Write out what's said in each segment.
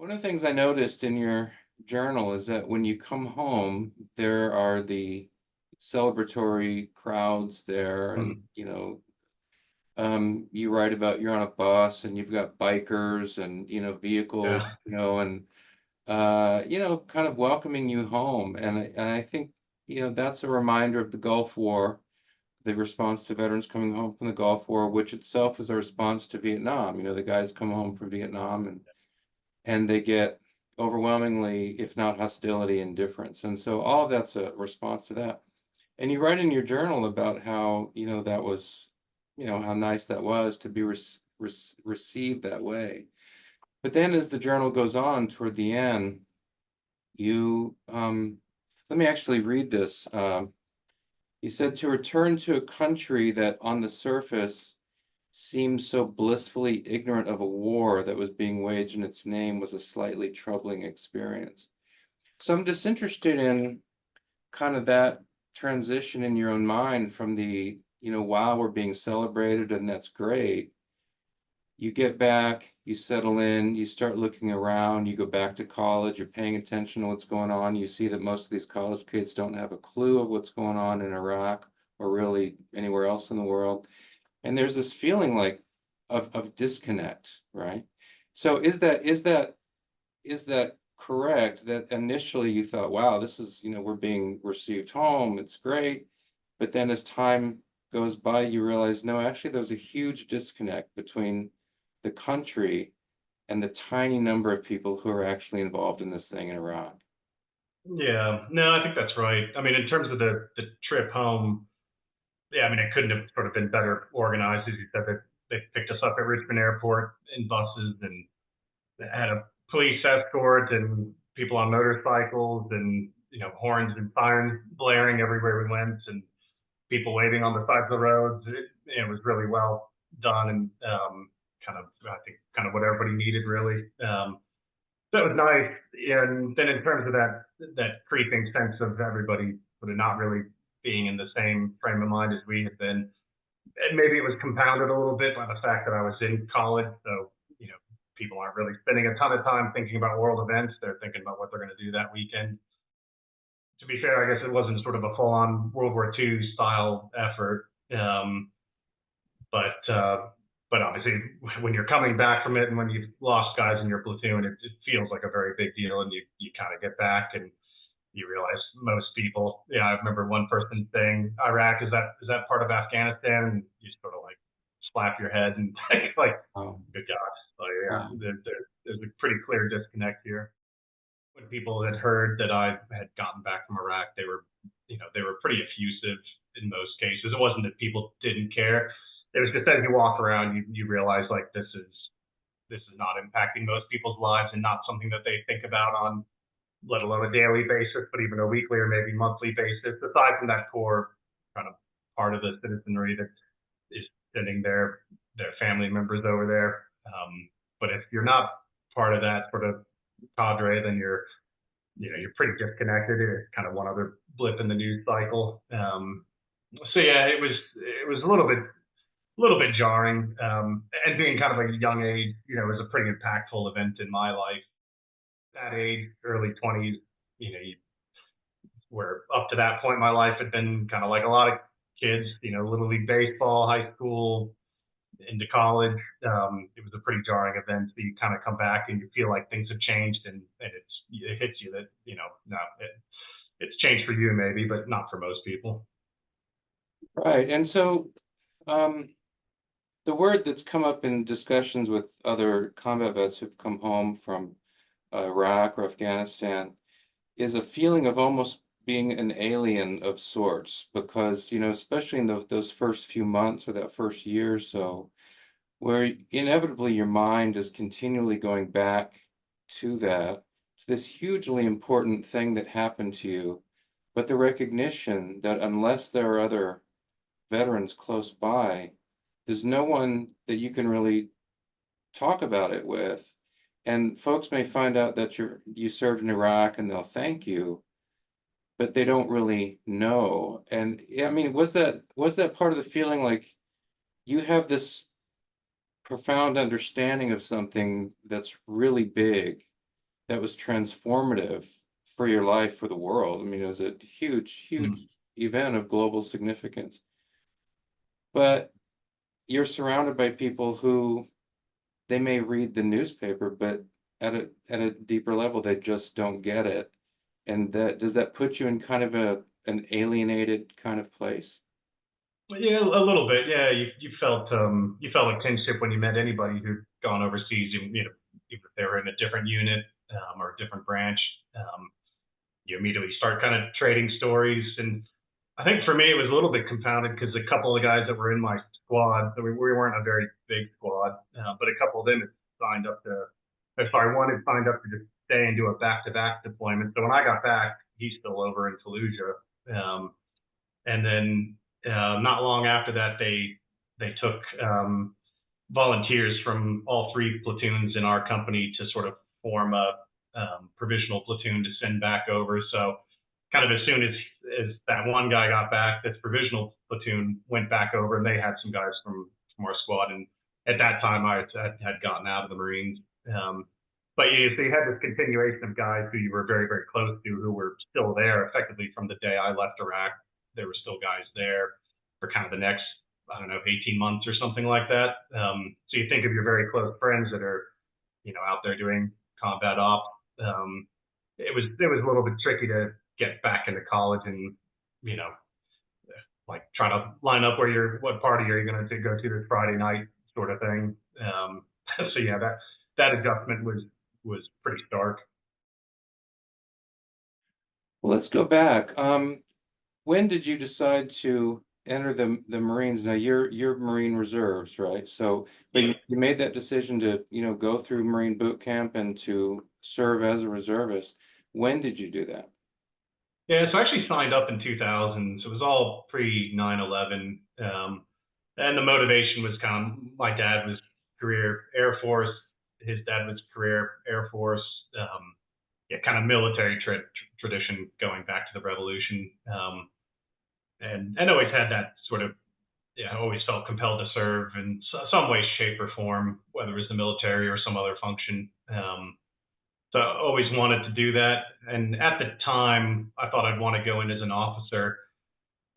One of the things I noticed in your journal is that when you come home, there are the celebratory crowds there, and Mhm. you write about you're on a bus and you've got bikers and vehicles, Yeah. and kind of welcoming you home. And I think that's a reminder of the Gulf War, the response to veterans coming home from the Gulf War, which itself is a response to Vietnam. The guys come home from Vietnam and they get overwhelmingly, if not hostility, indifference. And so all of that's a response to that. And you write in your journal about how, that was, how nice that was to be received that way. But then as the journal goes on toward the end, let me actually read this. You said to return to a country that on the surface seemed so blissfully ignorant of a war that was being waged in its name was a slightly troubling experience. So I'm just interested in kind of that transition in your own mind from the, wow, we're being celebrated and that's great. You get back, you settle in, you start looking around, you go back to college, you're paying attention to what's going on. You see that most of these college kids don't have a clue of what's going on in Iraq or really anywhere else in the world. And there's this feeling like of disconnect, right? So is that correct that initially you thought, wow, this is, we're being received home, it's great. But then as time goes by, you realize, no, actually, there's a huge disconnect between the country and the tiny number of people who are actually involved in this thing in Iraq. Yeah. No, I think that's right. I mean, in terms of the trip home, yeah, I mean, it couldn't have sort of been better organized. As you said, they picked us up at Richmond Airport in buses and they had a police escort and people on motorcycles and, horns and sirens blaring everywhere we went and people waiting on the sides of the roads. It was really well done and kind of, I think, kind of what everybody needed, really. So it was nice. And then in terms of that creeping sense of everybody sort of not really being in the same frame of mind as we had been, and maybe it was compounded a little bit by the fact that I was in college. So, people aren't really spending a ton of time thinking about world events. They're thinking about what they're going to do that weekend. To be fair, I guess it wasn't sort of a full on World War II style effort. But but obviously, when you're coming back from it and when you've lost guys in your platoon, it feels like a very big deal. And you kind of get back and you realize most people. I remember one person saying, "Iraq is that part of Afghanistan?" And you sort of like slap your head and think like, Oh, "Good God!" So yeah, wow. there's a pretty clear disconnect here. When people had heard that I had gotten back from Iraq, they were pretty effusive in most cases. It wasn't that people didn't care. It was just as you walk around, you realize like this is not impacting most people's lives and not something that they think about on, let alone a daily basis, but even a weekly or maybe monthly basis. Aside from that core kind of part of the citizenry that is sending their family members over there. But if you're not part of that sort of cadre, then you're pretty disconnected. It's kind of one other blip in the news cycle. So yeah, it was a little bit jarring. And being kind of a young age, it was a pretty impactful event in my life. That age, early 20s, where up to that point, my life had been kind of like a lot of kids, little league baseball, high school, into college. It was a pretty jarring event. So you kind of come back and you feel like things have changed, and it hits you that no, it's changed for you maybe, but not for most people. Right. And so um, the word that's come up in discussions with other combat vets who've come home from Iraq or Afghanistan is a feeling of almost being an alien of sorts, because, especially in those first few months or that first year or so, where inevitably your mind is continually going back to this hugely important thing that happened to you, but the recognition that unless there are other veterans close by, there's no one that you can really talk about it with. And folks may find out that you served in Iraq and they'll thank you, but they don't really know. And yeah, I mean, was that part of the feeling like you have this profound understanding of something that's really big, that was transformative for your life, for the world. I mean, it was a huge Mm. event of global significance. But you're surrounded by people who they may read the newspaper, but at a deeper level, they just don't get it. And that does that put you in kind of an alienated kind of place? Yeah, a little bit. Yeah, you felt a kinship when you met anybody who'd gone overseas. You know, even if they were in a different unit or a different branch. Um, you immediately start kind of trading stories. And I think for me, it was a little bit compounded because a couple of the guys that were in my squad, we weren't a very big squad, but a couple of them had signed up to, sorry, one had signed up to just stay and do a back to back deployment. So when I got back, he's still over in Fallujah. Um, and then not long after that, they took volunteers from all three platoons in our company to sort of form a provisional platoon to send back over. So kind of as soon as that one guy got back, this provisional platoon went back over, and they had some guys from our squad. And at that time, I had gotten out of the Marines. But you see, you had this continuation of guys who you were very close to, who were still there effectively from the day I left Iraq. There were still guys there for kind of the next, I don't know, 18 months or something like that. So you think of your very close friends that are, you know, out there doing combat op. Um, it was a little bit tricky to get back into college and, you know, like try to line up where what party are you going to go to this Friday night sort of thing. So yeah, that adjustment was pretty stark. Well, let's go back. When did you decide to enter the Marines? Now you're Marine Reserves, right? So, but Yeah. you made that decision to, you know, go through Marine boot camp and to serve as a reservist. When did you do that? Yeah, so I actually signed up in 2000. So it was all pre 9/11. And the motivation was kind of my dad was career Air Force, his dad was career Air Force. Yeah, kind of military tradition going back to the Revolution. And always had that sort of, yeah, I always felt compelled to serve in some way, shape, or form, whether it was the military or some other function. So I always wanted to do that. And at the time, I thought I'd want to go in as an officer,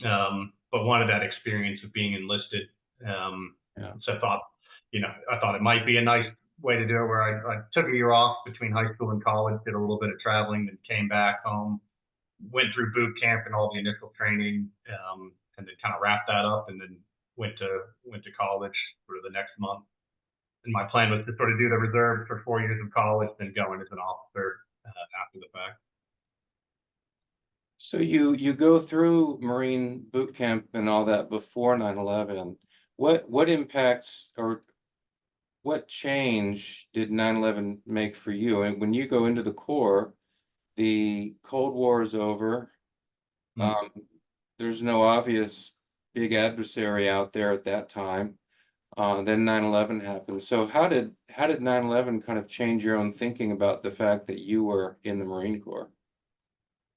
but wanted that experience of being enlisted. Yeah. So I thought, you know, I thought it might be a nice way to do it where I took a year off between high school and college, did a little bit of traveling, then came back home, went through boot camp and all the initial training, and then kind of wrapped that up, and then went to college for the next month. And my plan was to sort of do the reserves for 4 years of college, then go in as an officer after the fact. So you go through Marine boot camp and all that before 9/11. What impacts or what change did 9/11 make for you? And when you go into the Corps, the Cold War is over. Mm. Um, there's no obvious big adversary out there at that time. Then 9/11 happened. So how did 9/11 kind of change your own thinking about the fact that you were in the Marine Corps?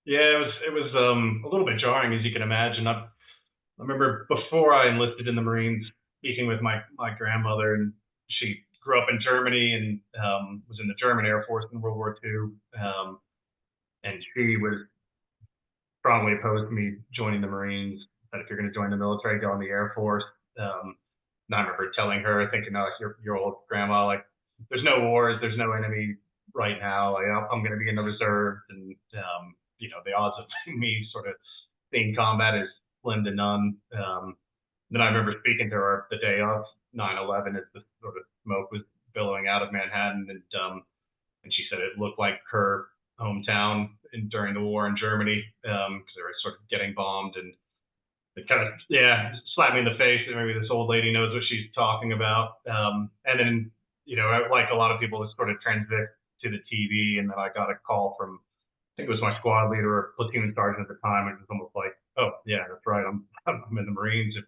Yeah, it was a little bit jarring, as you can imagine. I remember before I enlisted in the Marines, speaking with my grandmother, and she grew up in Germany and was in the German Air Force in World War II. And she was strongly opposed to me joining the Marines. That if you're going to join the military, go in the Air Force. Um, and I remember telling her, thinking, "No, your old grandma. Like, there's no wars, there's no enemy right now. Like, I'm going to be in the reserves, and you know, the odds of me sort of seeing combat is slim to none." Then I remember speaking to her the day of 9/11 as the sort of smoke was billowing out of Manhattan, and she said it looked like her hometown during the war in Germany because they were sort of getting bombed, and it kind of, yeah, slapped me in the face that maybe this old lady knows what she's talking about. And then, you know, like a lot of people, just sort of transit to the TV, and then I got a call from, I think it was my squad leader or platoon sergeant at the time. It was almost like, oh yeah, that's right, I'm in the Marines. If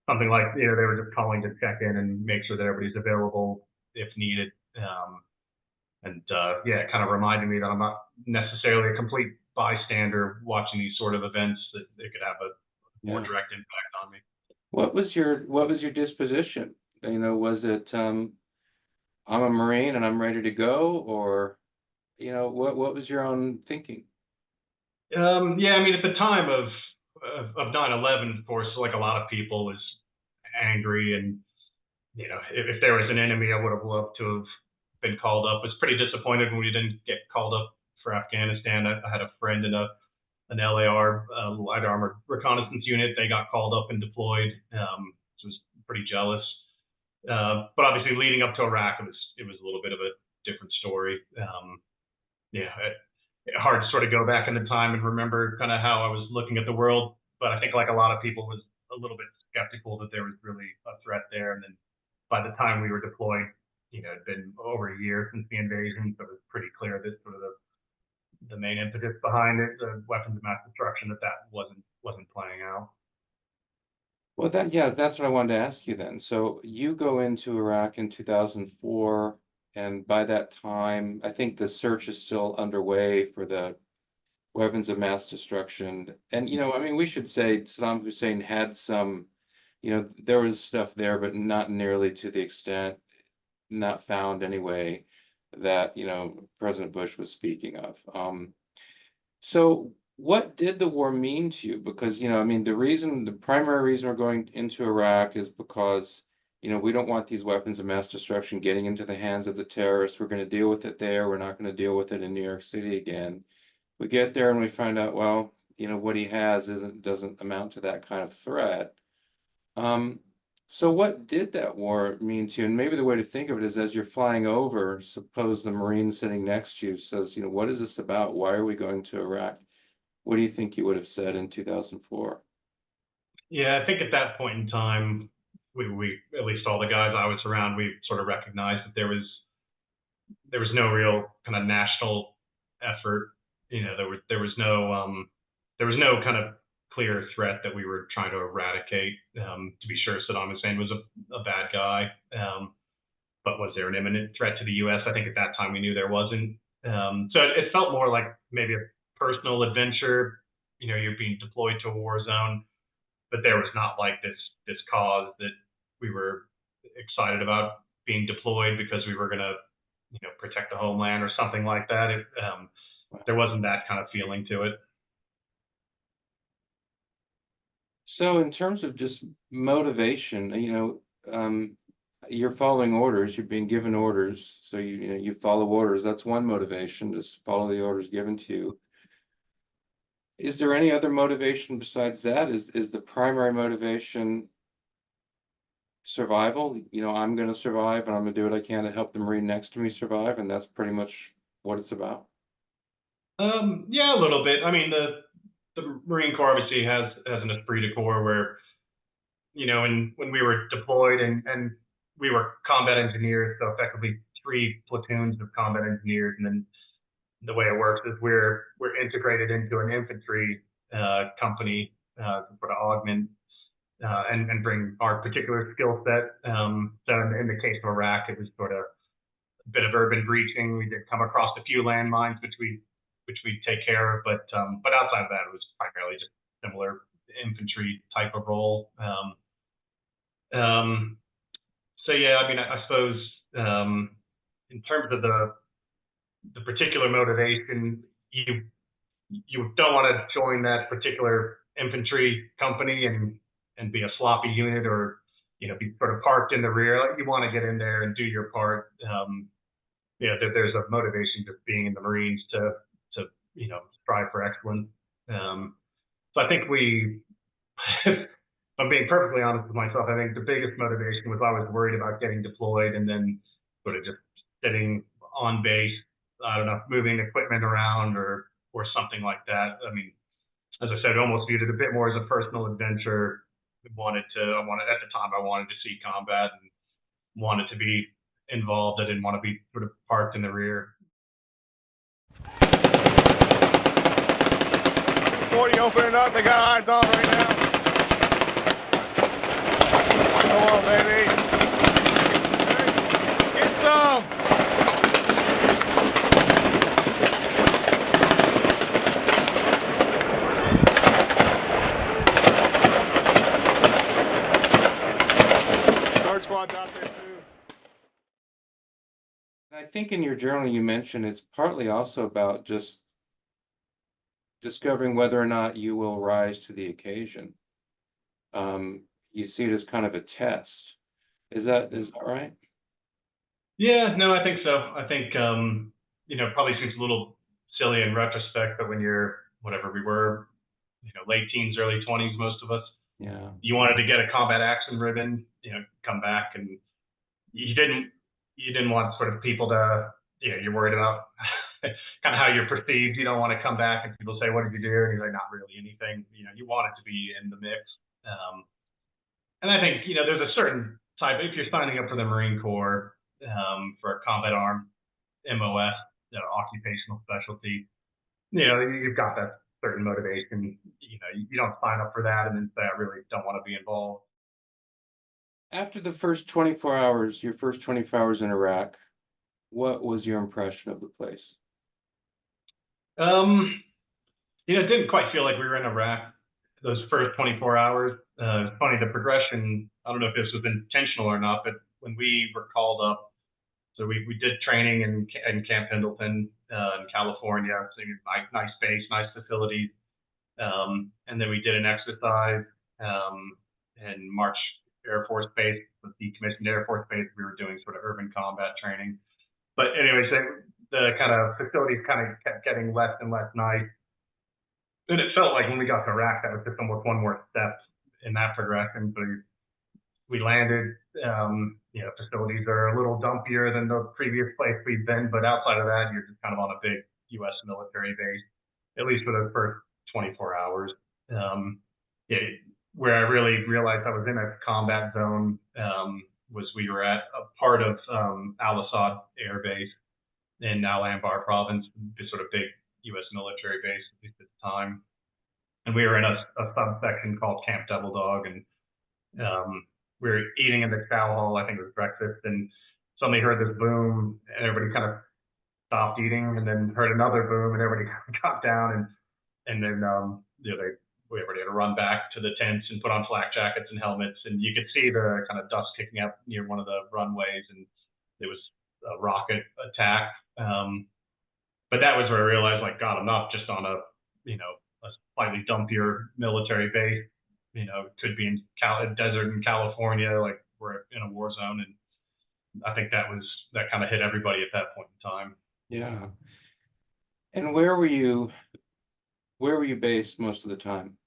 something like, you know, they were just calling to check in and make sure that everybody's available if needed. And yeah, it kind of reminded me that I'm not necessarily a complete bystander watching these sort of events, that it could have a more Yeah. direct impact on me. What was your disposition? You know, was it I'm a Marine and I'm ready to go, or what was your own thinking? Yeah, I mean, at the time of 9/11, of course, like a lot of people, was angry, and if there was an enemy, I would have loved to have been called up. Was pretty disappointed when we didn't get called up for Afghanistan. I had a friend in an LAR, light armored reconnaissance unit. They got called up and deployed. So I was pretty jealous. But obviously, leading up to Iraq, it was a little bit of a different story. Yeah, hard to sort of go back in the time and remember kind of how I was looking at the world. But I think, like a lot of people, was a little bit skeptical that there was really a threat there. And then by the time we were deployed, it'd been over a year since the invasion, so it was pretty clear that sort of the main impetus behind it, the weapons of mass destruction, that wasn't playing out. Well, yeah, that's what I wanted to ask you then. So you go into Iraq in 2004, and by that time, I think the search is still underway for the weapons of mass destruction. And, I mean, we should say Saddam Hussein had some, there was stuff there, but not nearly to the extent, not found anyway, that, President Bush was speaking of. So what did the war mean to you? Because, I mean, the primary reason we're going into Iraq is because, we don't want these weapons of mass destruction getting into the hands of the terrorists. We're going to deal with it there. We're not going to deal with it in New York City again. We get there and we find out, well, what he has doesn't amount to that kind of threat. Um, so what did that war mean to you? And maybe the way to think of it is, as you're flying over, suppose the Marine sitting next to you says, what is this about? Why are we going to Iraq? What do you think you would have said in 2004? Yeah, I think at that point in time, we at least all the guys I was around, we sort of recognized that there was no real kind of national effort. There was no kind of clear threat that we were trying to eradicate. To be sure, Saddam Hussein was a bad guy, but was there an imminent threat to the U.S.? I think at that time we knew there wasn't. So it felt more like maybe a personal adventure. You're being deployed to a war zone, but there was not like this cause that we were excited about being deployed because we were going to protect the homeland or something like that. There wasn't that kind of feeling to it. So in terms of just motivation, you're following orders, you're being given orders, so you follow orders. That's one motivation, just follow the orders given to you. Is there any other motivation besides that? Is the primary motivation survival? I'm going to survive and I'm going to do what I can to help the Marine next to me survive, and that's pretty much what it's about. Yeah, a little bit. I mean, the Marine Corps obviously has an esprit de corps where, when we were deployed, and we were combat engineers, so effectively 3 platoons of combat engineers, and then the way it works is we're integrated into an infantry company to sort of augment and bring our particular skill set. So in the case of Iraq, it was sort of a bit of urban breaching. We did come across a few landmines, which we take care of, but outside of that, it was primarily just similar infantry type of role. So yeah, I mean, I suppose in terms of the particular motivation, you don't want to join that particular infantry company and be a sloppy unit, or be sort of parked in the rear. Like, you want to get in there and do your part. There's a motivation just being in the Marines to strive for excellence. So I think if I'm being perfectly honest with myself, I think the biggest motivation was I was worried about getting deployed and then sort of just sitting on base, I don't know, moving equipment around or something like that. I mean, as I said, almost viewed it a bit more as a personal adventure. At the time, I wanted to see combat and wanted to be involved. I didn't want to be sort of parked in the rear. 40 opening up, they got eyes on right now. Come on, baby. Get some. Guard squad's out there too. I think in your journal you mentioned it's partly also about just discovering whether or not you will rise to the occasion. You see it as kind of a test. Is that right? Yeah, no, I think so. I think, probably seems a little silly in retrospect, but when you're whatever we were, late teens, early 20s, most of us, Yeah. you wanted to get a combat action ribbon, come back, and you didn't want sort of people to, you're worried about kind of how you're perceived. You don't want to come back and people say, "What did you do?" And you're like, "Not really anything." You want it to be in the mix. And I think, there's a certain type, if you're signing up for the Marine Corps, for a combat arm, MOS, occupational specialty, you've got that certain motivation. You don't sign up for that and then say, "I really don't want to be involved." After the first 24 hours, your first 24 hours in Iraq, what was your impression of the place? It didn't quite feel like we were in Iraq those first 24 hours. It's funny, the progression, I don't know if this was intentional or not, but when we were called up, so we did training in Camp Pendleton in California. So nice base, nice facilities. And then we did an exercise in March Air Force Base, the decommissioned Air Force Base. We were doing sort of urban combat training. But anyways, the kind of facilities kind of kept getting less and less nice. And it felt like when we got to Iraq, that was just almost one more step in that progression. So we landed, facilities are a little dumpier than the previous place we've been, but outside of that, you're just kind of on a big U.S. military base, at least for the first 24 hours. Where I really realized I was in a combat zone was we were at a part of Al-Assad Air Base in Al Anbar province, this sort of big U.S. military base, at least at the time. And we were in a subsection called Camp Devil Dog, and we were eating in the chow hall, I think it was breakfast, and suddenly heard this boom, and everybody kind of stopped eating, and then heard another boom, and everybody got down, and then everybody had to run back to the tents and put on flak jackets and helmets, and you could see the kind of dust kicking up near one of the runways, and it was a rocket attack. But that was where I realized, like, God, I'm not just on a slightly dumpier military base. Could be in a desert in California, like we're in a war zone. And I think that kind of hit everybody at that point in time. Yeah. And where were you based most of the time?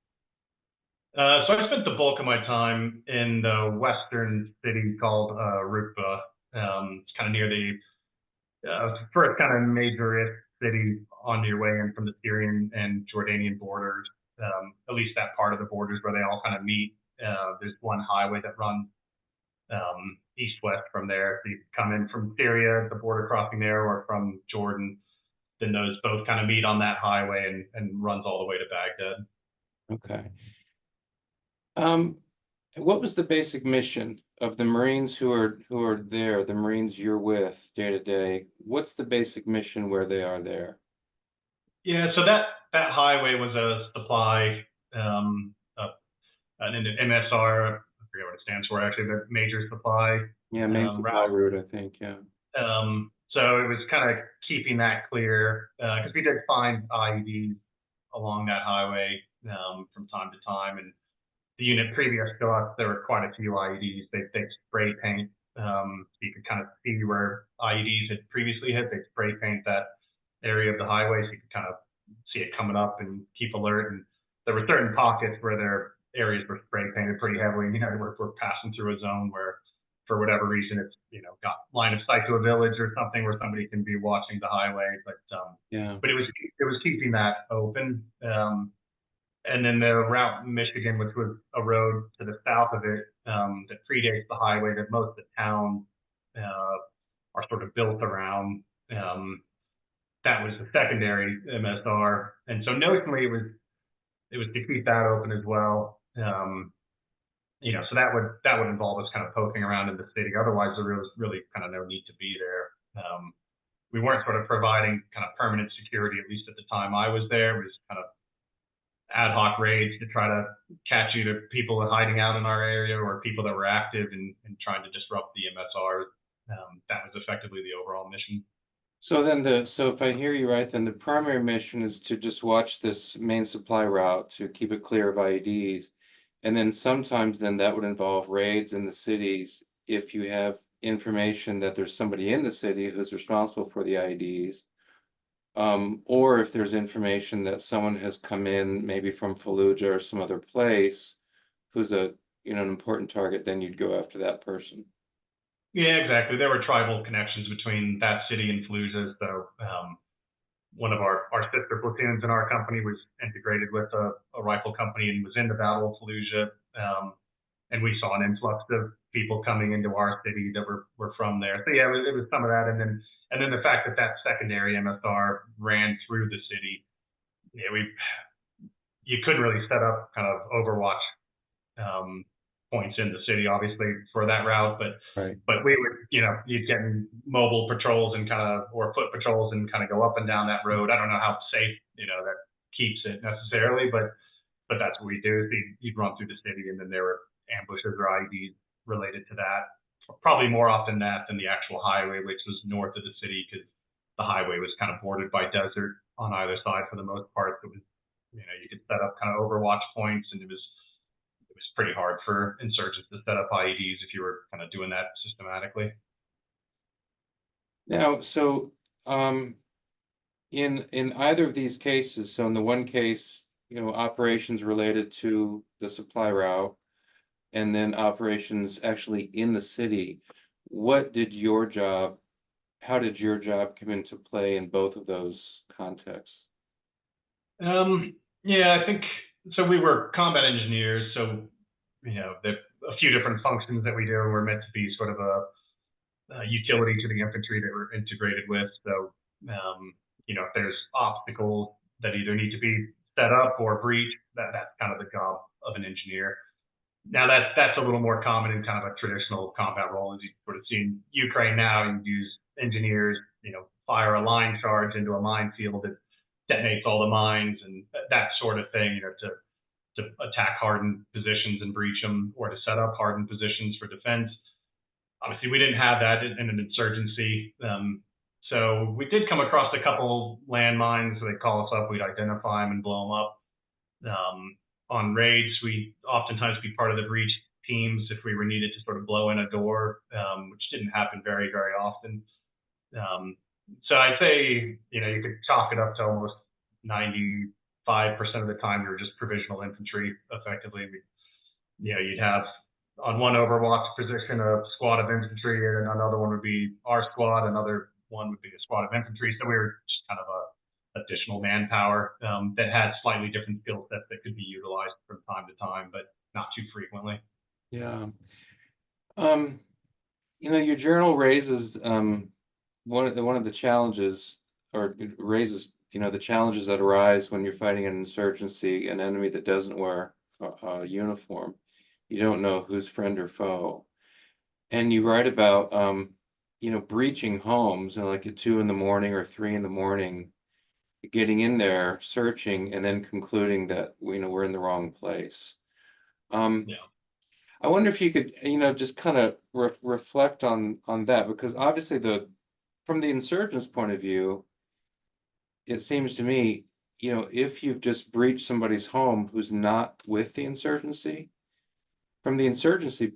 So I spent the bulk of my time in the western city called Rutbah. It's kind of near the first kind of major city on your way in from the Syrian and Jordanian borders. At least that part of the borders where they all kind of meet. There's one highway that runs east-west from there. So you come in from Syria, the border crossing there, or from Jordan. Then those both kind of meet on that highway and runs all the way to Baghdad. Okay. What was the basic mission of the Marines who are there, the Marines you're with day to day? What's the basic mission where they are there? Yeah, so that highway was a supply, an MSR, I forget what it stands for actually, the major supply. Yeah, main supply route, I think, yeah. So it was kind of keeping that clear, because we did find IEDs along that highway from time to time, and the unit previous to us, there were quite a few IEDs. They spray paint, so you could kind of see where IEDs had previously hit. They spray paint that area of the highway, so you could kind of see it coming up and keep alert. And there were certain pockets where their areas were spray painted pretty heavily. We're passing through a zone where, for whatever reason, it's got line of sight to a village or something where somebody can be watching the highway. But but it was keeping that open. And then the route in Michigan, which was a road to the south of it that predates the highway that most of the towns are sort of built around. That was the secondary MSR, and so notionally it was to keep that open as well. So that would involve us kind of poking around in the city. Otherwise, there was really kind of no need to be there. We weren't sort of providing kind of permanent security, at least at the time I was there. It was kind of ad hoc raids to try to catch either people hiding out in our area or people that were active and trying to disrupt the MSR. That was effectively the overall mission. So then so if I hear you right, then the primary mission is to just watch this main supply route to keep it clear of IEDs. And then sometimes then that would involve raids in the cities if you have information that there's somebody in the city who's responsible for the IEDs. Or if there's information that someone has come in, maybe from Fallujah or some other place, who's an important target, then you'd go after that person. Yeah, exactly. There were tribal connections between that city and Fallujah. So one of our sister platoons in our company was integrated with a rifle company and was in the Battle of Fallujah. And we saw an influx of people coming into our city that were from there. So yeah, it was some of that, and then the fact that that secondary MSR ran through the city. Yeah, you couldn't really set up kind of Overwatch um, points in the city, obviously, for that route. Right. But we would, you'd get mobile patrols and or foot patrols and kind of go up and down that road. I don't know how safe, that keeps it necessarily, but that's what we do. Is you'd run through the city, and then there were ambushes or IEDs related to that. Probably more often that than the actual highway, which was north of the city, because the highway was kind of bordered by desert on either side for the most part. It was, you could set up kind of Overwatch points, and it was pretty hard for insurgents to set up IEDs if you were kind of doing that systematically. Now, so in either of these cases, so in the one case, operations related to the supply route, and then operations actually in the city, how did your job come into play in both of those contexts? Yeah, I think so. We were combat engineers, so there a few different functions that we do. We're meant to be sort of a utility to the infantry that we're integrated with. So, if there's obstacles that either need to be set up or breached, that's kind of the job of an engineer. Now that's a little more common in kind of a traditional combat role, as you sort of see in Ukraine now. You use engineers, fire a line charge into a minefield that detonates all the mines and that sort of thing, to attack hardened positions and breach them, or to set up hardened positions for defense. Obviously, we didn't have that in an insurgency. So we did come across a couple landmines. So they'd call us up, we'd identify them and blow them up. On raids, we'd oftentimes be part of the breach teams if we were needed to sort of blow in a door, which didn't happen very, very often. So I'd say, you could chalk it up to almost 95% of the time we were just provisional infantry. Effectively, you'd have on one Overwatch position a squad of infantry, and another one would be our squad. Another one would be a squad of infantry. So we were just kind of a additional manpower that had slightly different skill sets that could be utilized from time to time, but not too frequently. Yeah. Your journal raises one of the challenges, or it raises the challenges that arise when you're fighting an insurgency, an enemy that doesn't wear a uniform. You don't know who's friend or foe, and you write about breaching homes, and like at 2 in the morning or 3 in the morning, getting in there, searching, and then concluding that we're in the wrong place. Yeah. I wonder if you could just kind of reflect on that, because obviously from the insurgents' point of view, it seems to me, if you've just breached somebody's home who's not with the insurgency, from the insurgency's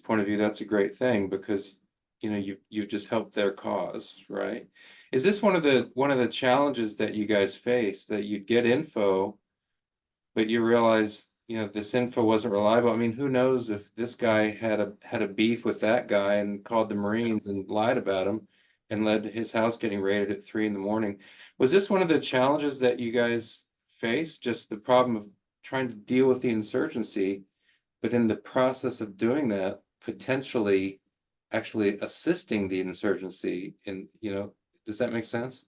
point of view, that's a great thing, because you just helped their cause, right? Is this one of the challenges that you guys face, that you'd get info, but you realize this info wasn't reliable? I mean, who knows if this guy had a beef with that guy and called the Marines and lied about him and led to his house getting raided at 3 in the morning. Was this one of the challenges that you guys faced, just the problem of trying to deal with the insurgency, but in the process of doing that, potentially actually assisting the insurgency does that make sense?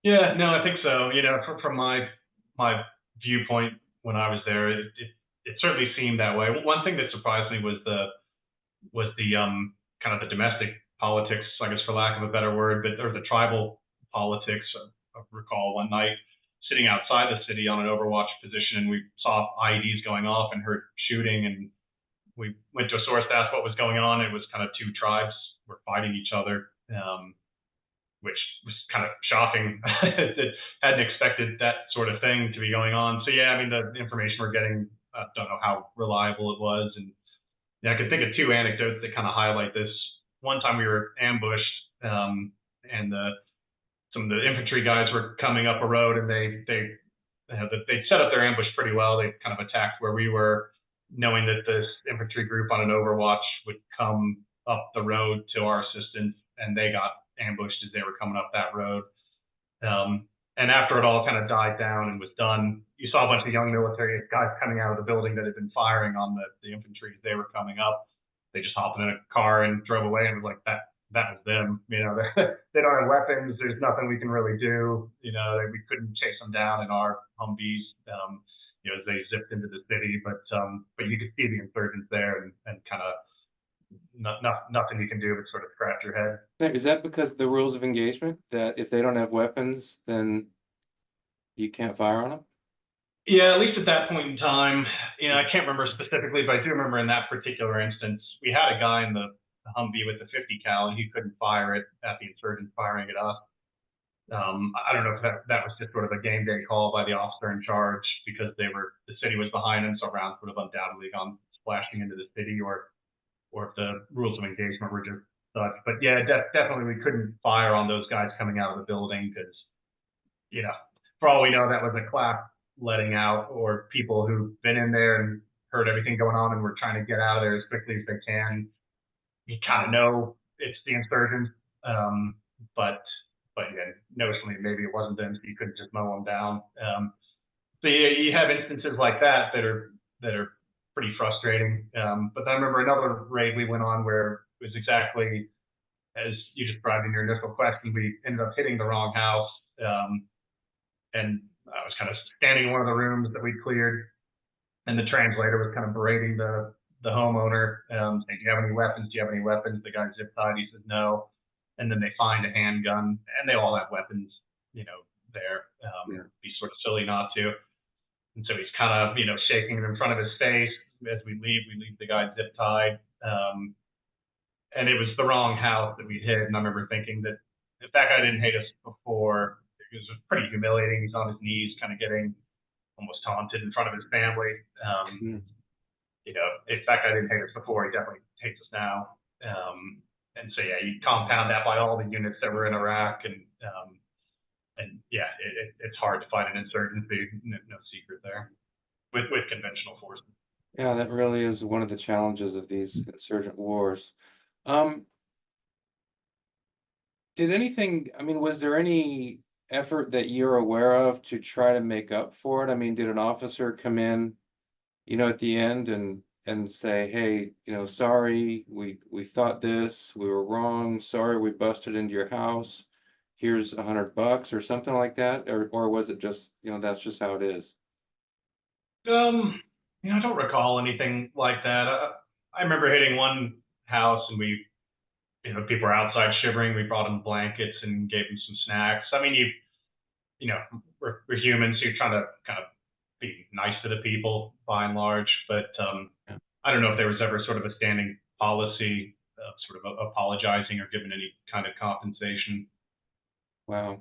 Yeah, no, I think so. From my viewpoint when I was there, it certainly seemed that way. One thing that surprised me was the kind of the domestic politics, I guess, for lack of a better word, or the tribal politics. I recall one night sitting outside the city on an Overwatch position, and we saw IEDs going off and heard shooting, and we went to a source to ask what was going on. It was kind of two tribes were fighting each other. which was kind of shocking. Hadn't expected that sort of thing to be going on. So yeah, I mean, the information we're getting, don't know how reliable it was. And yeah, I could think of two anecdotes that kind of highlight this. One time we were ambushed, and some of the infantry guys were coming up a road, and they set up their ambush pretty well. They kind of attacked where we were, knowing that this infantry group on an overwatch would come up the road to our assistance, and they got ambushed as they were coming up that road. And after it all kind of died down and was done, you saw a bunch of young military guys coming out of the building that had been firing on the infantry as they were coming up. They just hopped in a car and drove away, and was like, that was them. You know, they don't have weapons. There's nothing we can really do. You know, we couldn't chase them down in our Humvees, you know, as they zipped into the city. But you could see the insurgents there, and kind of nothing you can do but sort of scratch your head. Is that because the rules of engagement, that if they don't have weapons, then you can't fire on them? Yeah, at least at that point in time. You know, I can't remember specifically, but I do remember in that particular instance, we had a guy in the Humvee with the 50 cal, and he couldn't fire it at the insurgents firing at us. I don't know if that was just sort of a game day call by the officer in charge, because the city was behind them, so rounds would have undoubtedly gone splashing into the city, or if the rules of engagement were just such. But yeah, definitely we couldn't fire on those guys coming out of the building, because, you know, for all we know, that was a class letting out, or people who've been in there and heard everything going on and were trying to get out of there as quickly as they can. You kind of know it's the insurgents, but yeah, notionally maybe it wasn't them, so you couldn't just mow them down. So yeah, you have instances like that are pretty frustrating. But I remember another raid we went on where it was exactly as you described in your initial question. We ended up hitting the wrong house, and I was kind of standing in one of the rooms that we cleared, and the translator was kind of berating the homeowner, saying, do you have any weapons? Do you have any weapons? The guy zip tied. He says no. And then they find a handgun, and they all have weapons, you know, there. It'd be sort of silly not to. And so he's kind of, you know, shaking it in front of his face. As we leave the guy zip tied. And it was the wrong house that we hit. And I remember thinking that if that guy didn't hate us before, it was pretty humiliating. He's on his knees, kind of getting almost taunted in front of his family. You know, if that guy didn't hate us before, he definitely hates us now. And so yeah, you compound that by all the units that were in Iraq, and yeah, it's hard to fight an insurgency. No secret there with conventional forces. Yeah, that really is one of the challenges of these insurgent wars. Did anything, I mean, was there any effort that you're aware of to try to make up for it? I mean, did an officer come in, you know, at the end and say, hey, you know, sorry, we thought this, we were wrong, sorry, we busted into your house, here's $100 or something like that? Or was it just, you know, that's just how it is? You know, I don't recall anything like that. I remember hitting one house, and you know, people were outside shivering. We brought them blankets and gave them some snacks. I mean, you know, we're humans, so you're trying to kind of be nice to the people by and large. But I don't know if there was ever sort of a standing policy of sort of apologizing or giving any kind of compensation. Wow.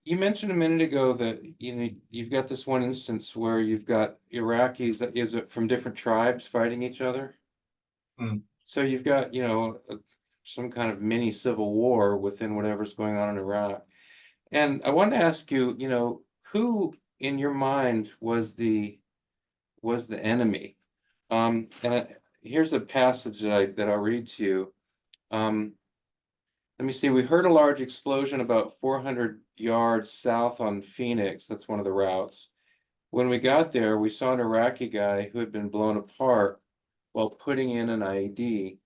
You mentioned a minute ago that, you know, you've got this one instance where you've got Iraqis, is it from different tribes fighting each other? So you've got, you know, some kind of mini civil war within whatever's going on in Iraq. And I wanted to ask you, you know, who in your mind was the enemy? And here's a passage that I'll read to you. Let me see, we heard a large explosion about 400 yards south on Phoenix. That's one of the routes. When we got there, we saw an Iraqi guy who had been blown apart while putting in an IED.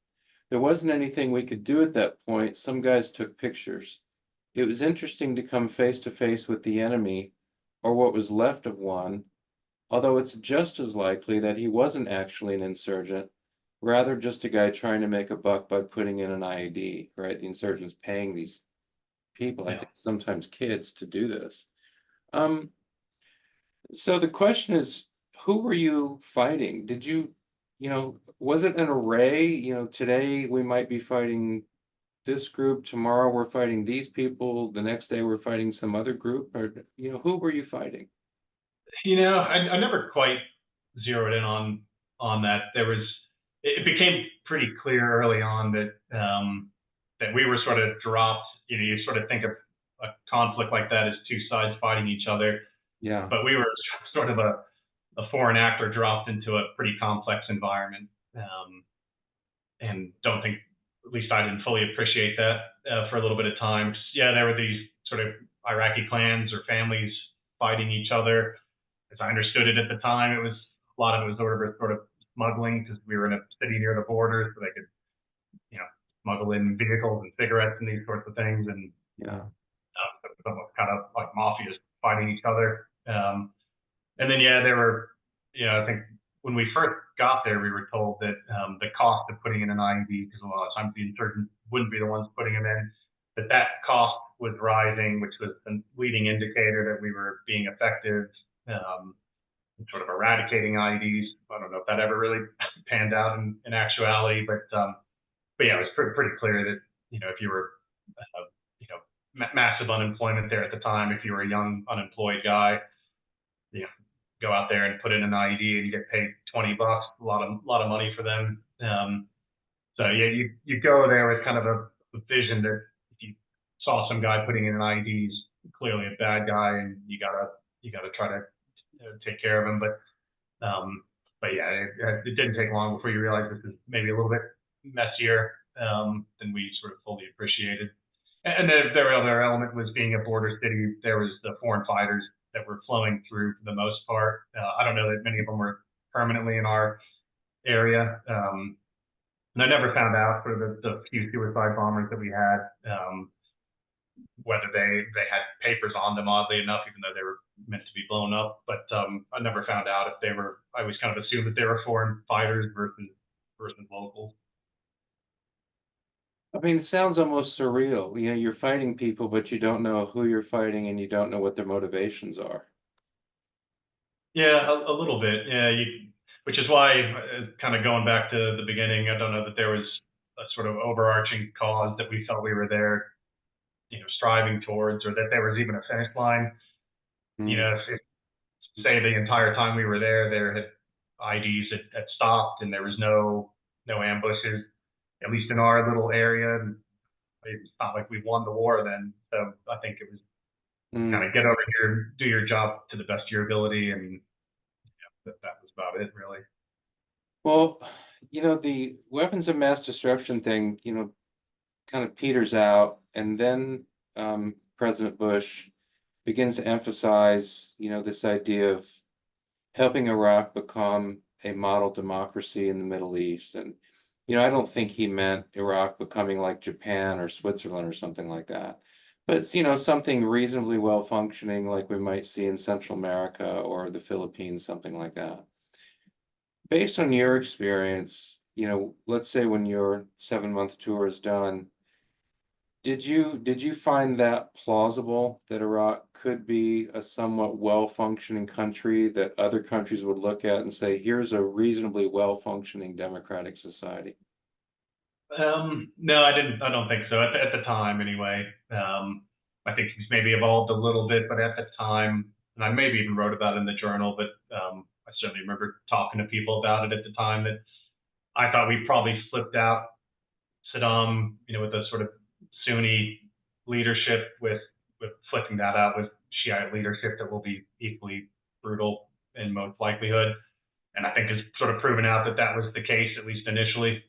There wasn't anything we could do at that point. Some guys took pictures. It was interesting to come face to face with the enemy, or what was left of one, although it's just as likely that he wasn't actually an insurgent, rather just a guy trying to make a buck by putting in an IED, right? The insurgents paying these people, I think sometimes kids, to do this. So the question is, who were you fighting? Did you know, was it an array? You know, today we might be fighting this group, tomorrow we're fighting these people, the next day we're fighting some other group, or, who were you fighting? I never quite zeroed in on that. It became pretty clear early on that we were sort of dropped. You sort of think of a conflict like that as two sides fighting each other, Yeah, but we were sort of a foreign actor dropped into a pretty complex environment, and don't think, at least I didn't fully appreciate that for a little bit of time. Yeah, there were these sort of Iraqi clans or families fighting each other. As I understood it at the time, a lot of it was sort of smuggling, because we were in a city near the border, so they could, smuggle in vehicles and cigarettes and these sorts of things. And yeah. almost kind of like mafias fighting each other. And then, yeah, there were, I think when we first got there, we were told that the cost of putting in an IED, because a lot of times the insurgents wouldn't be the ones putting them in, that cost was rising, which was a leading indicator that we were being effective in sort of eradicating IEDs. I don't know if that ever really panned out in actuality, but yeah, it was pretty clear that, if you were, massive unemployment there at the time, if you were a young unemployed guy, go out there and put in an IED and you get paid $20, a lot of money for them. So yeah, you go there with kind of a vision that if you saw some guy putting in an IED, he's clearly a bad guy, and you gotta try to take care of him. But yeah, it didn't take long before you realize this is maybe a little bit messier than we sort of fully appreciated. And their other element was being a border city. There was the foreign fighters that were flowing through for the most part. I don't know that many of them were permanently in our area. And I never found out for the few suicide bombers that we had, whether they had papers on them, oddly enough, even though they were meant to be blown up. But I never found out if they were. I always kind of assumed that they were foreign fighters versus locals. I mean, it sounds almost surreal. You're fighting people, but you don't know who you're fighting and you don't know what their motivations are. Yeah, a little bit. Yeah, which is why, kind of going back to the beginning, I don't know that there was a sort of overarching cause that we felt we were there, striving towards, or that there was even a finish line. If say the entire time we were there had IDs had stopped and there was no ambushes, at least in our little area. It's not like we won the war then. So I think it was kind of get over here, do your job to the best of your ability, and that was about it, really. Well, the weapons of mass destruction thing, kind of peters out, and then President Bush begins to emphasize, this idea of helping Iraq become a model democracy in the Middle East. And, I don't think he meant Iraq becoming like Japan or Switzerland or something like that. But, something reasonably well functioning like we might see in Central America or the Philippines, something like that. Based on your experience, let's say when your 7-month tour is done, did you find that plausible that Iraq could be a somewhat well-functioning country that other countries would look at and say, here's a reasonably well-functioning democratic society? No, I didn't. I don't think so at the time, anyway. I think he's maybe evolved a little bit, but at the time, and I maybe even wrote about it in the journal, but I certainly remember talking to people about it at the time, that I thought we probably flipped out Saddam, with a sort of Sunni leadership, with flipping that out with Shiite leadership that will be equally brutal in most likelihood. And I think it's sort of proven out that that was the case, at least initially.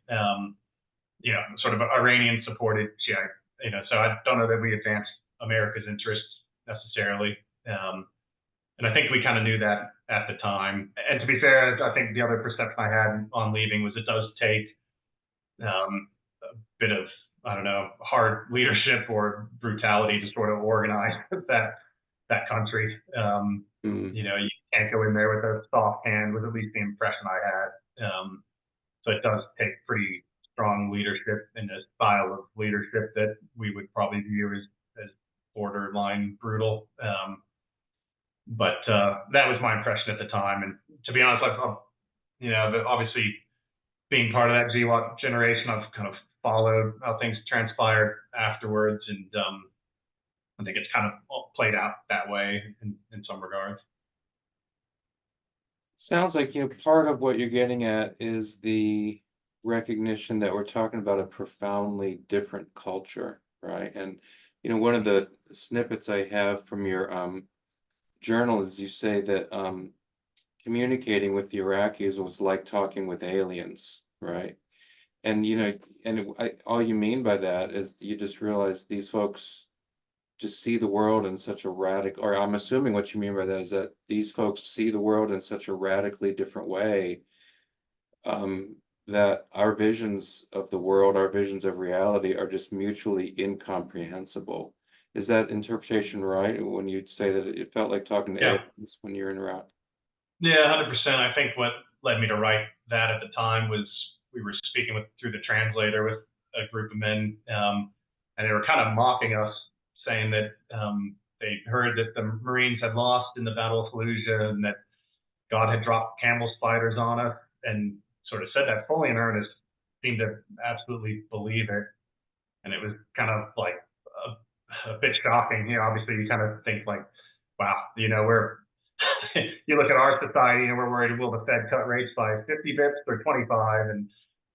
Sort of Iranian supported Shiite, so I don't know that we advanced America's interests necessarily. And I think we kind of knew that at the time. And to be fair, I think the other perception I had on leaving was it does take a bit of, I don't know, hard leadership or brutality to sort of organize that country. You can't go in there with a soft hand, was at least the impression I had. So it does take pretty strong leadership and a style of leadership that we would probably view as borderline brutal. But that was my impression at the time. And to be honest, obviously being part of that GWAT generation, I've kind of followed how things transpired afterwards, and I think it's kind of played out that way in some regards. Sounds like, part of what you're getting at is the recognition that we're talking about a profoundly different culture, right? And, one of the snippets I have from your journal is you say that communicating with the Iraqis was like talking with aliens, right? And, all you mean by that is you just realize these folks just see the world in such a radical, or I'm assuming what you mean by that is that these folks see the world in such a radically different way, that our visions of the world, our visions of reality are just mutually incomprehensible. Is that interpretation right when you'd say that it felt like talking to Yeah. aliens when you're in Iraq? Yeah, 100%. I think what led me to write that at the time was we were speaking through the translator with a group of men, and they were kind of mocking us, saying that they heard that the Marines had lost in the Battle of Fallujah and that God had dropped camel spiders on us, and sort of said that fully in earnest, seemed to absolutely believe it. And it was kind of like a bit shocking. Obviously you kind of think like, wow, we're you look at our society and we're worried, will the Fed cut rates by 50 bips or 25? And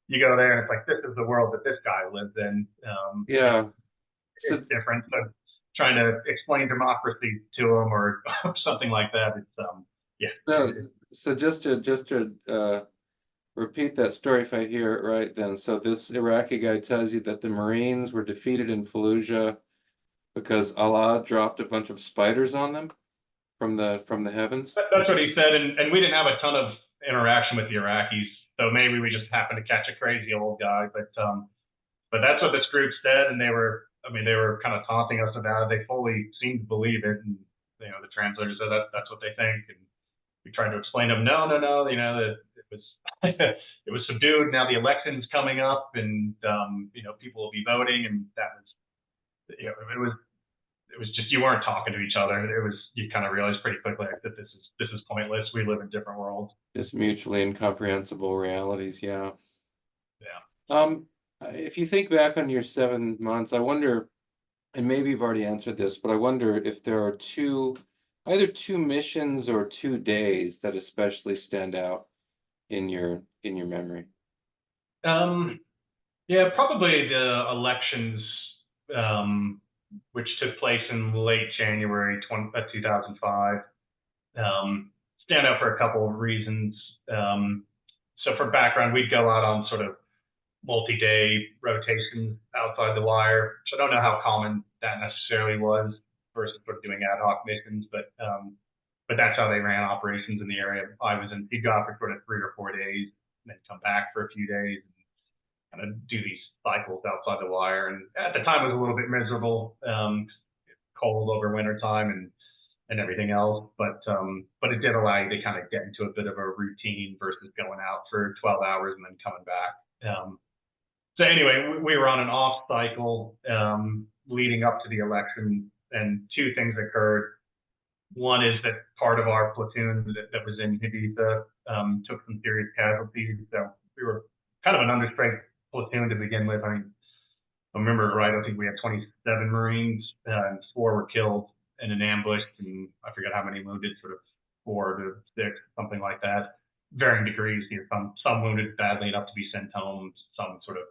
you go there and it's like, this is the world that this guy lives in. Yeah. So, it's different. So trying to explain democracy to them or something like that, it's so just to repeat that story if I hear it right then. So this Iraqi guy tells you that the Marines were defeated in Fallujah because Allah dropped a bunch of spiders on them from the heavens. That's what he said, and we didn't have a ton of interaction with the Iraqis, so maybe we just happened to catch a crazy old guy. But that's what this group said, and they were kind of taunting us about it. They fully seemed to believe it, and the translator said that's what they think, and we tried to explain to them, no, that it was it was subdued. Now the election's coming up, and people will be voting, and that was it was just, you weren't talking to each other. You kind of realized pretty quickly that this is pointless. We live in different worlds. Just mutually incomprehensible realities. Yeah. Yeah. If you think back on your 7 months, I wonder, and maybe you've already answered this, but I wonder if there are either two missions or 2 days that especially stand out in your memory. Yeah, probably the elections, which took place in late January 2005, stand out for a couple of reasons. So for background, we'd go out on sort of multi-day rotations outside the wire. So I don't know how common that necessarily was versus sort of doing ad hoc missions, but that's how they ran operations in the area I was in. You'd go out for sort of 3 or 4 days and then come back for a few days and kind of do these cycles outside the wire. And at the time it was a little bit miserable, cold over winter time and everything else, but it did allow you to kind of get into a bit of a routine versus going out for 12 hours and then coming back. So anyway, we were on an off cycle leading up to the election, and 2 things occurred. One is that part of our platoon that was in Haditha took some serious casualties. So we were kind of an understrength platoon to begin with. I mean, if I remember right, I think we had 27 Marines, and 4 were killed in an ambush, and I forget how many wounded, sort of 4 to 6, something like that. Varying degrees. Some wounded badly enough to be sent home, some sort of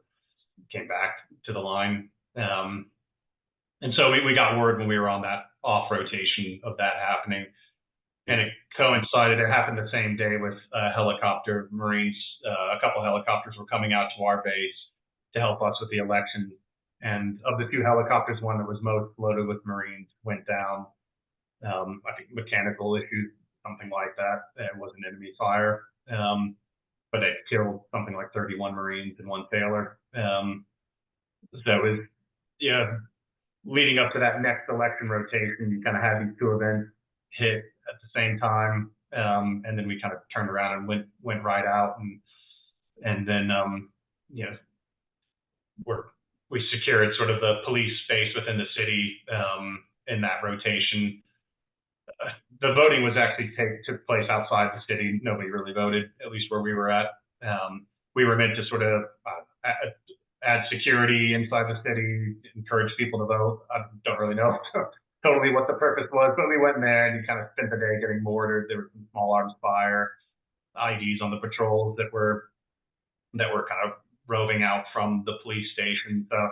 came back to the line. And so we got word when we were on that off rotation of that happening. And it coincided, it happened the same day with a helicopter. Marines, a couple helicopters were coming out to our base to help us with the election. And of the 2 helicopters, one that was most loaded with Marines went down. I think mechanical issues, something like that. It wasn't enemy fire. But it killed something like 31 Marines and 1 sailor. So it was, leading up to that next election rotation, you kind of had these 2 events hit at the same time. And then we kind of turned around and went right out. And then, we secured sort of the police space within the city in that rotation. The voting was actually took place outside the city. Nobody really voted, at least where we were at. We were meant to sort of add security inside the city, encourage people to vote. I don't really know totally what the purpose was, but we went in there and you kind of spent the day getting mortared. There was some small arms fire, IDs on the patrols that were kind of roving out from the police station. So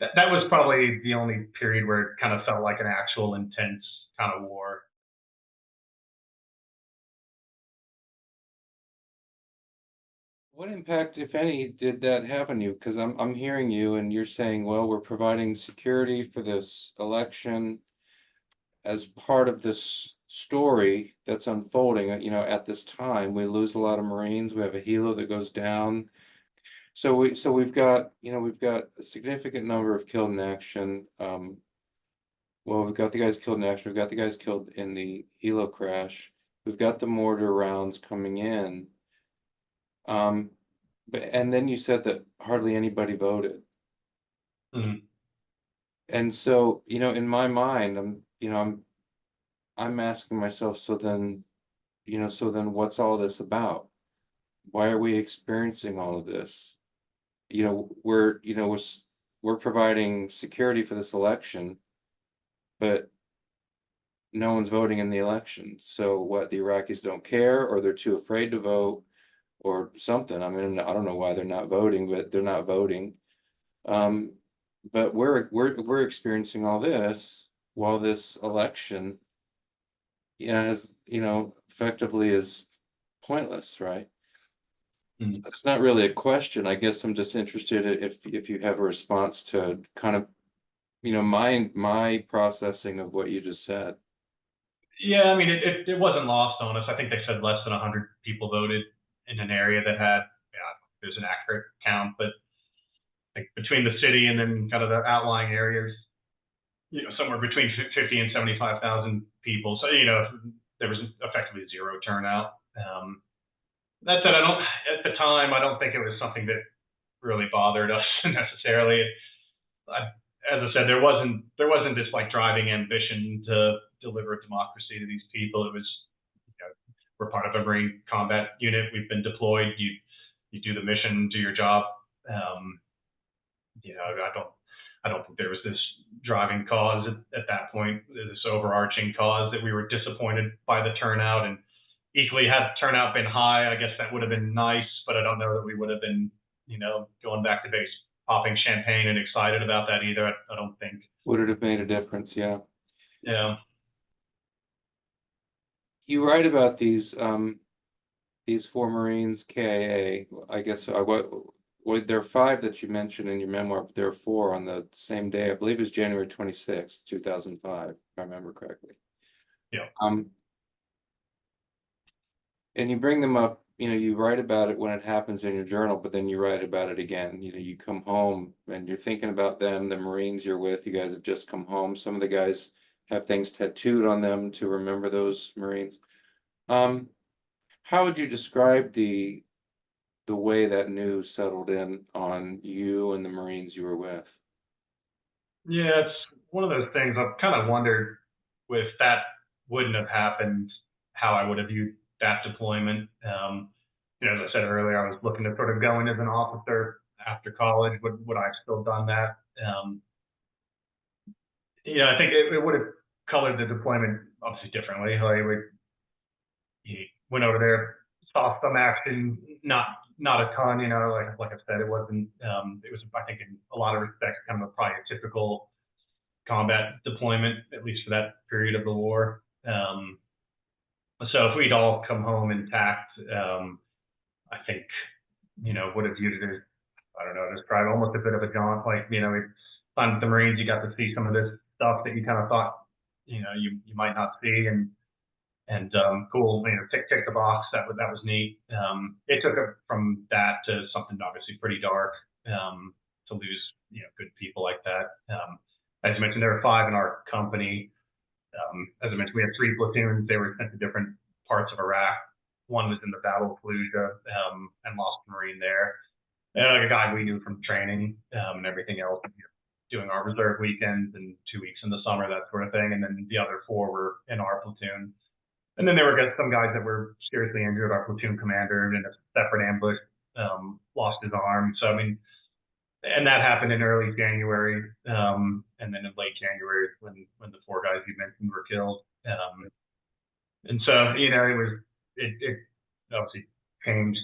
that was probably the only period where it kind of felt like an actual intense kind of war. What impact, if any, did that have on you? Because I'm hearing you and you're saying, well, we're providing security for this election as part of this story that's unfolding, at this time. We lose a lot of Marines. We have a helo that goes down. So we've got a significant number of killed in action. Well, we've got the guys killed in action. We've got the guys killed in the helo crash. We've got the mortar rounds coming in. And then you said that hardly anybody voted. Mhm. And so, in my mind, I'm asking myself, so then what's all this about? Why are we experiencing all of this? We're providing security for this election, but no one's voting in the election. So what, the Iraqis don't care, or they're too afraid to vote, or something? I mean, I don't know why they're not voting, but they're not voting. But we're experiencing all this while this election, has, effectively is pointless, right? Mhm. So it's not really a question. I guess I'm just interested if you have a response to kind of, my processing of what you just said. Yeah, I mean, it wasn't lost on us. I think they said less than 100 people voted in an area that had, yeah, there's an accurate count, but like between the city and then kind of the outlying areas, somewhere between 50 and 75,000 people. So, there was effectively zero turnout. That said, at the time, I don't think it was something that really bothered us necessarily. As I said, there wasn't this like driving ambition to deliver democracy to these people. It was, we're part of a Marine combat unit. We've been deployed. You do the mission, do your job. I don't think there was this driving cause at that point, this overarching cause that we were disappointed by the turnout. And equally, had the turnout been high, I guess that would have been nice, but I don't know that we would have been, going back to base, popping champagne and excited about that either. I don't think. Would it have made a difference? Yeah. Yeah. You write about these four Marines, KIA. I guess there are five that you mentioned in your memoir, but there are four on the same day. I believe it was January 26th, 2005, if I remember correctly. Yeah. And you bring them up, you write about it when it happens in your journal, but then you write about it again. You come home and you're thinking about them, the Marines you're with. You guys have just come home. Some of the guys have things tattooed on them to remember those Marines. How would you describe the way that news settled in on you and the Marines you were with? Yeah, it's one of those things I've kind of wondered, if that wouldn't have happened, how I would have viewed that deployment. As I said earlier, I was looking to sort of go in as an officer after college. Would I have still done that? I think it would have colored the deployment obviously differently. He went over there, saw some action, not a ton, like I said, it wasn't, it was, I think in a lot of respects, kind of probably a typical combat deployment, at least for that period of the war. So if we'd all come home intact, I think, would have viewed it as, I don't know, just probably almost a bit of a jaunt. Like, on the Marines, you got to see some of this stuff that you kind of thought, you might not see, and cool, tick the box. That was neat. It took it from that to something obviously pretty dark, to lose, good people like that. As you mentioned, there were 5 in our company. As I mentioned, we had 3 platoons. They were sent to different parts of Iraq. One was in the Battle of Fallujah, and lost a Marine there. And like a guy we knew from training, and everything else, doing our reserve weekends and 2 weeks in the summer, that sort of thing. And then the other 4 were in our platoon. And then there were some guys that were seriously injured. Our platoon commander in a separate ambush lost his arm. So, I mean, and that happened in early January, and then in late January when the four guys you mentioned were killed. And so, it obviously changed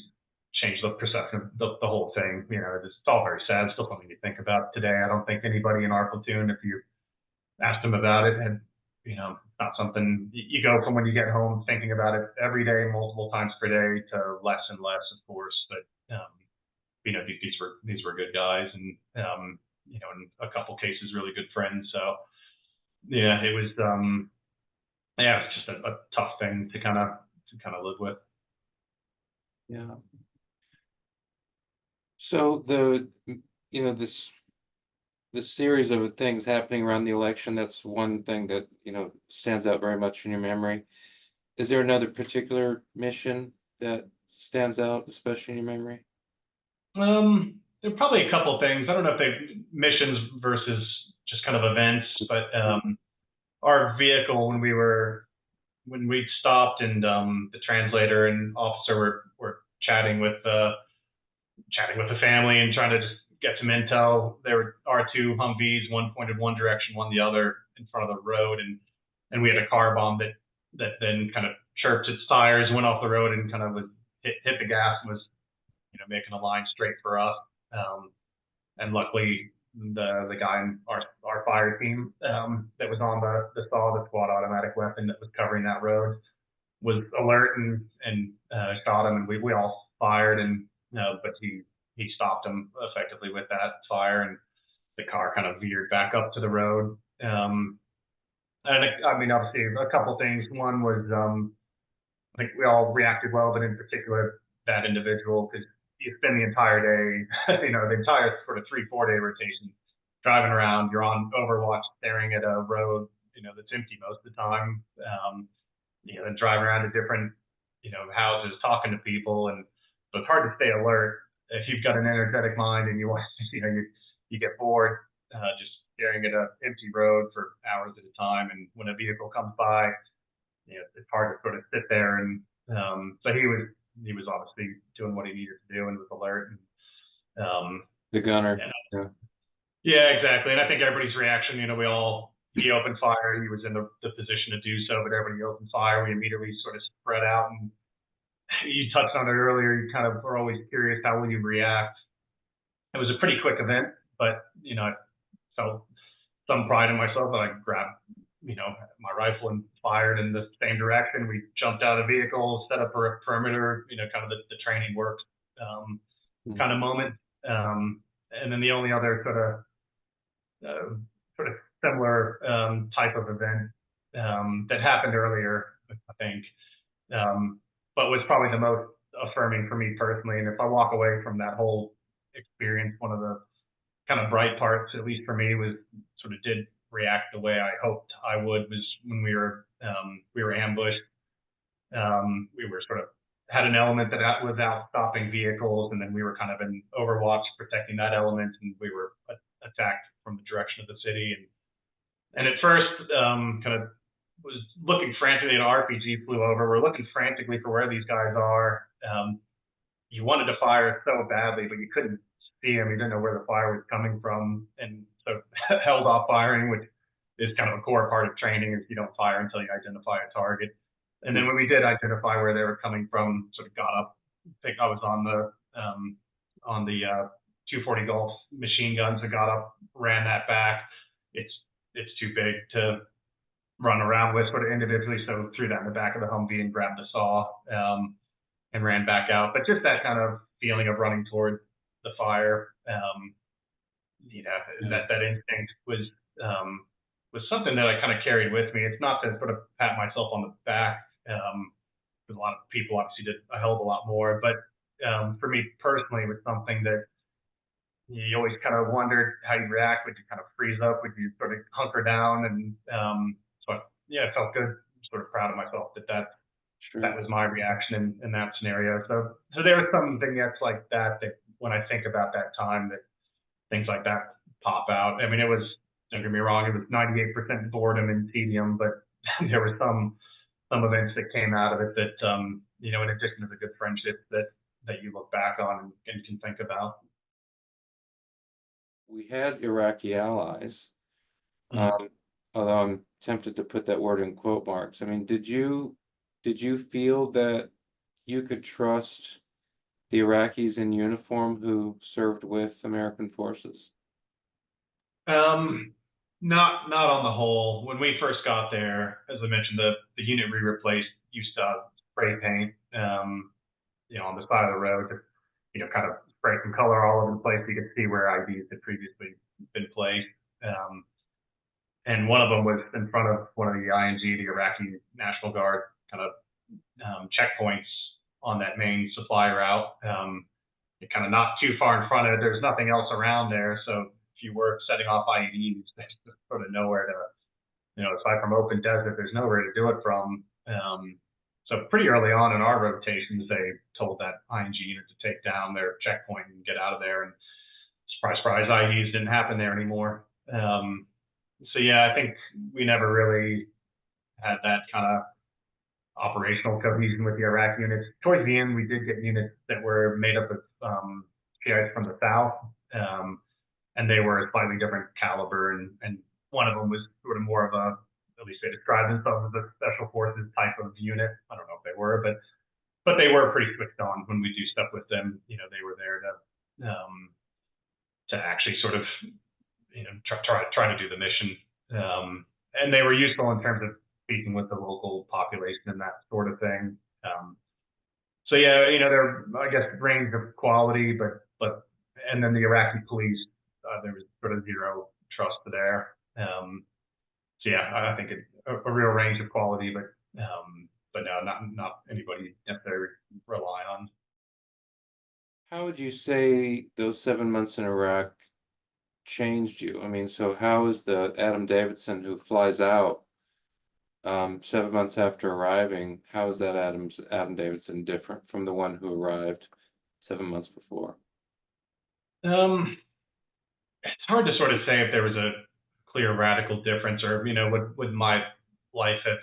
the perception of the whole thing. It's all very sad, still something to think about today. I don't think anybody in our platoon, if you asked them about it, had, not something you go from when you get home thinking about it every day, multiple times per day, to less and less, of course. But these were good guys, and in a couple cases, really good friends. So yeah, it was it's just a tough thing to kind of live with. Yeah. So this series of things happening around the election, that's one thing that, stands out very much in your memory. Is there another particular mission that stands out, especially in your memory? There are probably a couple things. I don't know if they missions versus just kind of events, but our vehicle when we stopped and the translator and officer were chatting with the family and trying to just get some intel. There were our two Humvees, one pointed one direction, one the other, in front of the road, and we had a car bomb that then kind of chirped its tires, went off the road, and kind of hit the gas and was making a line straight for us. And luckily, the guy in our fire team that was on the squad automatic weapon that was covering that road was alert and shot him, and we all fired, and but he stopped him effectively with that fire, and the car kind of veered back up to the road. And I mean, obviously, a couple things. One was I think we all reacted well, but in particular that individual, because you spend the entire day, the entire sort of 3-4 day rotation driving around. You're on overwatch, staring at a road, that's empty most of the time. And driving around to different, houses, talking to people, and so it's hard to stay alert if you've got an energetic mind and you want, you get bored just staring at an empty road for hours at a time. And when a vehicle comes by, it's hard to sort of sit there. And so he was obviously doing what he needed to do and was alert. And, the gunner. Yeah, exactly. And I think everybody's reaction, he opened fire. He was in the position to do so, but everybody opened fire. We immediately sort of spread out. And you touched on it earlier. You kind of are always curious, how will you react? It was a pretty quick event, but, I felt some pride in myself that I grabbed, my rifle and fired in the same direction. We jumped out of the vehicle, set up a perimeter, kind of the training works kind of moment. And then the only other sort of similar type of event that happened earlier, I think, but was probably the most affirming for me personally. And if I walk away from that whole experience, one of the kind of bright parts, at least for me, was sort of did react the way I hoped I would, was when we were ambushed. We were sort of had an element that was out stopping vehicles, and then we were kind of in overwatch protecting that element, and we were attacked from the direction of the city. And at first, kind of was looking frantically. An RPG flew over. We're looking frantically for where these guys are. You wanted to fire so badly, but you couldn't see them. You didn't know where the fire was coming from, and so held off firing, which is kind of a core part of training, is you don't fire until you identify a target. And then when we did identify where they were coming from, sort of got up. I think I was on the 240 Golf machine guns. I got up, ran that back. It's too big to run around with sort of individually, so threw that in the back of the Humvee and grabbed the saw and ran back out. But just that kind of feeling of running toward the fire, that instinct was something that I kind of carried with me. It's not to sort of pat myself on the back, because a lot of people obviously did a hell of a lot more. But for me personally, it was something that you always kind of wondered how you react. Would you kind of freeze up? Would you sort of hunker down? And so it felt good. I'm sort of proud of myself that was my reaction in that scenario. So there were some vignettes like that when I think about that time, that things like that pop out. I mean, don't get me wrong, it was 98% boredom and tedium, but there were some events that came out of it that, in addition to the good friendships that you look back on and can think about. we had Iraqi allies. Mhm. Although I'm tempted to put that word in quote marks. I mean, did you feel that you could trust the Iraqis in uniform who served with American forces? Um, not on the whole. When we first got there, as I mentioned, the unit we replaced used to spray paint, on the side of the road to, kind of spray some color all over the place. So you could see where IDs had previously been placed. Um, and one of them was in front of one of the ING, the Iraqi National Guard kind of checkpoints on that main supply route. Kind of not too far in front of it. There's nothing else around there. So if you were setting off IEDs, there's just sort of nowhere to, aside from open desert, there's nowhere to do it from. So pretty early on in our rotations, they told that ING unit to take down their checkpoint and get out of there. And surprise, surprise, IEDs didn't happen there anymore. So yeah, I think we never really had that kind of operational cohesion with the Iraqi units. Towards the end, we did get units that were made up of PIs from the south, and they were a slightly different caliber. And one of them was sort of more of a, at least they described themselves as a special forces type of unit. I don't know if they were, but they were pretty switched on when we do stuff with them. They were there to actually sort of try to do the mission. And they were useful in terms of speaking with the local population and that sort of thing. So yeah, there, I guess, range of quality, but and then the Iraqi police, there was sort of zero trust there. So yeah, I think a real range of quality, but no, not anybody necessarily rely on. How would you say those 7 months in Iraq changed you? I mean, so how is the Adam Davidson who flies out 7 months after arriving? How is that Adam Davidson different from the one who arrived 7 months before? It's hard to sort of say if there was a clear radical difference, or would my life have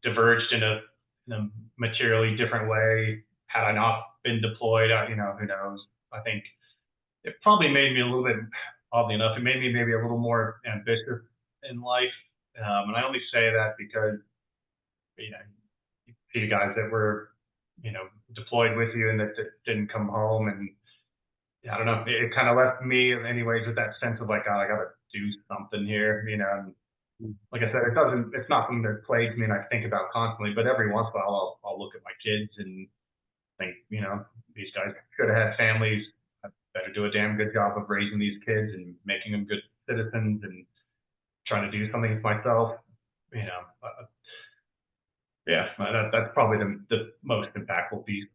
diverged in a materially different way had I not been deployed. Who knows? I think it probably made me a little bit, oddly enough, it made me maybe a little more ambitious in life. And I only say that because, you see guys that were, deployed with you and that didn't come home. And I don't know, it kind of left me anyways with that sense of like, oh, I got to do something here, And like I said, it's not something that plagues me and I think about constantly, but every once in a while I'll look at my kids and think, these guys should have had families. I better do a damn good job of raising these kids and making them good citizens and trying to do something with myself. Yeah, that's probably the most impactful piece.